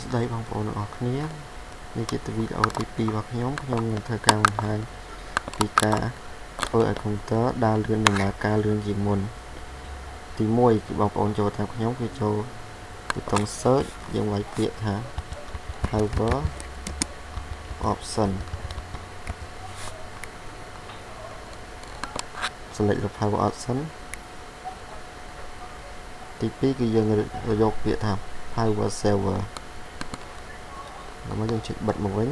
ស្ដីបងប្អូនទាំងអស់គ្នានេះជាវីដេអូទី2របស់ខ្ញុំនឹងធ្វើការបង្ហាញពីការធ្វើឲ្យកុំព្យូទ័រដើរលឿនដំណើរការលឿនជាងមុនទី1គឺបងប្អូនចូលតាមខ្ញុំគឺចូលប៊ូតុង search យើងវាយពាក្យថា power option select លើ power option ទី2គឺយើងយកពាក្យថា power saver ហើយយើងចុចបិទមកវិញ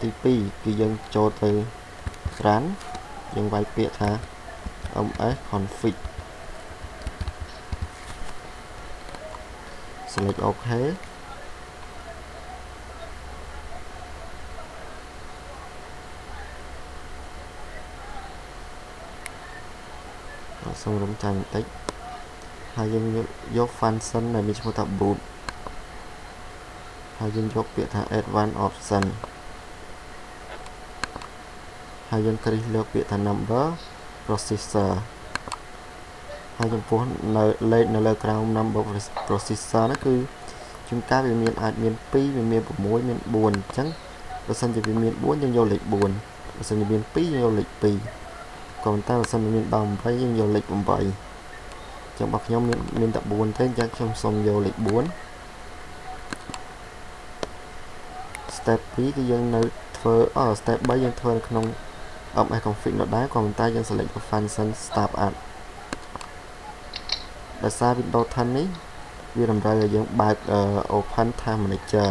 ទី2គឺយើងចូលទៅ run យើងវាយពាក្យថា ms config select OK សូមរំចាំបន្តិចហើយយើងយក function ដែលមានឈ្មោះថា boot ហើយយើងយកពាក្យថា advanced option ហើយយើងគ្រីសលើពាក្យថា number processor ហើយចំពោះនៅលេខនៅលើក្រោម number processor នោះគឺជួនកាលវាមានអាចមាន2វាមាន6មាន4អញ្ចឹងបើសិនជាវាមាន4យើងយកលេខ4បើសិនជាមាន2យើងយកលេខ2ក៏ប៉ុន្តែបើសិនជាមានដល់8យើងយកលេខ8អញ្ចឹងរបស់ខ្ញុំមានតែ4ទេអញ្ចឹងខ្ញុំសូមយកលេខ4 step 2គឺយើងនៅធ្វើ step 3យើងធ្វើនៅក្នុង ms config នោះដែរក៏ប៉ុន្តែយើង select function start up ដោយសារ Windows 10 នេះវាតម្រូវឲ្យយើងបើក open time manager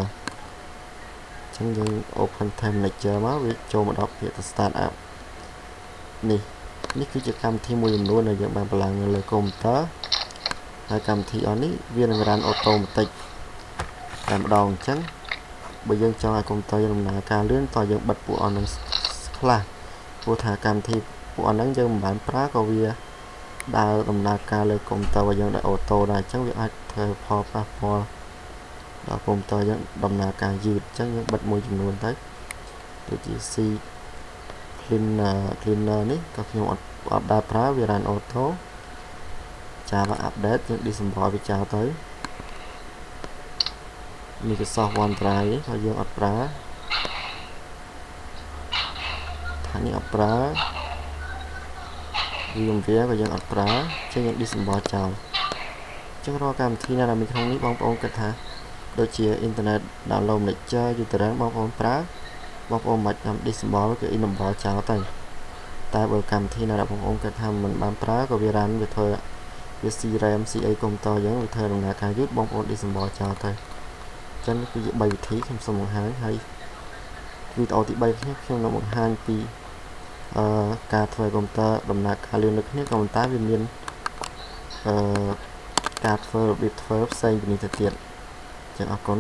អញ្ចឹងយើង open time manager មកវាចូលមកដល់ពាក្យ start up នេះគឺជាកម្មវិធីមួយចំនួនដែលយើងបានបង្ឡើងនៅលើកុំព្យូទ័រហើយកម្មវិធីអស់នេះវានឹង run automatic តែម្ដងអញ្ចឹងបើយើងចង់ឲ្យកុំព្យូទ័រយើងដំណើរការលឿនតើយើងបិទពួកអស់នឹងខ្លះព្រោះថាកម្មវិធីពួកអស់ហ្នឹងយើងមិនបានប្រើក៏វាដើរដំណើរការលើកុំព្យូទ័ររបស់យើងដោយអូតូដែរអញ្ចឹងវាអាចធ្វើផលប៉ះពាល់ដល់កុំព្យូទ័រយើងដំណើរការយឺតអញ្ចឹងយើងបិទមួយចំនួនទៅដូចជា C cleaner នេះក៏ខ្ញុំអត់ដើរប្រើវា run auto Java update យើង disable វាចោលទៅនេះគឺ soft OneDrive ហើយយើងអត់ប្រើថានេះអត់ប្រើVMware ក៏យើងអត់ប្រើអញ្ចឹងយើង disable ចោលអញ្ចឹងរាល់កម្មវិធីណាដែលមានក្នុងនេះបងប្អូនគិតថាដូចជា internet download manager uTorrent បងប្អូនប្រើបងប្អូនមិនចាំ disable គឺ enable ចោលទៅតែបើកម្មវិធីណាដែលបងប្អូនគិតថាមិនបានប្រើក៏វា run វាធ្វើវា RAM CA កុំព្យូទ័រយើងវាធ្វើដំណើរការយឺតបងប្អូន disable ចោលទៅអញ្ចឹងគឺជា3វិធីខ្ញុំសូមបង្ហាញហើយវីដេអូទី3ខ្ញុំនឹងបង្ហាញពីការធ្វើកុំព្យូទ័រដំណើរការលឿនដូចគ្នាក៏ប៉ុន្តែវាមានការធ្វើរបៀបធ្វើផ្សេងពីនេះទៅទៀតអញ្ចឹងអរគុណ